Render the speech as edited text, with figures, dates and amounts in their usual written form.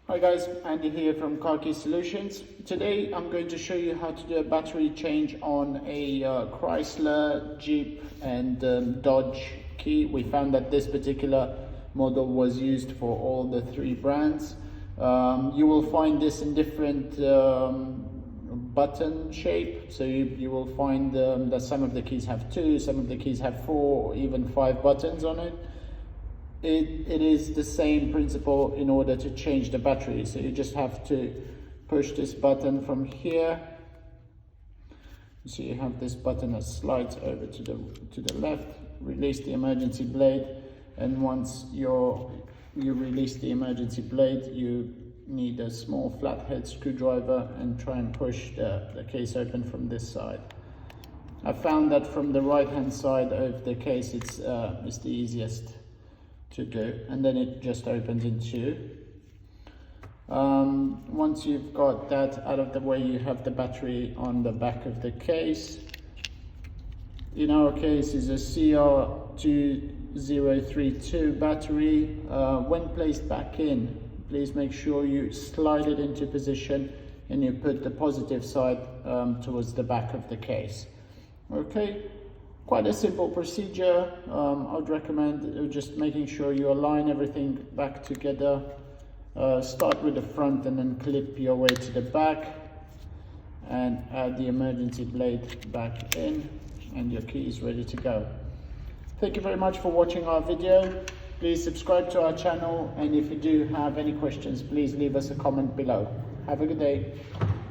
Hi guys, Andy here from Car Key Solutions. Today I'm going to show you how to do a battery change on a Chrysler, Jeep and Dodge key. We found that this particular model was used for all the three brands. You will find this in different button shape. So you will find that some of the keys have 2, some of the keys have 4, or even 5 buttons on it. It is the same principle in order to change the battery. So you just have to push this button from here. So you have this button that slides over to the left, release the emergency blade, and once you release the emergency blade, you need a small flathead screwdriver and try and push the case open from this side. I found that from the right hand side of the case it's the easiest to do, and then it just opens in two. Once you've got that out of the way, you have the battery on the back of the case. In our case is a CR2032 battery. When placed back in, please make sure you slide it into position and you put the positive side towards the back of the case. Okay. Quite a simple procedure. I would recommend just making sure you align everything back together. Start with the front and then clip your way to the back and add the emergency blade back in, and your key is ready to go. Thank you very much for watching our video. Please subscribe to our channel, and if you do have any questions, please leave us a comment below. Have a good day.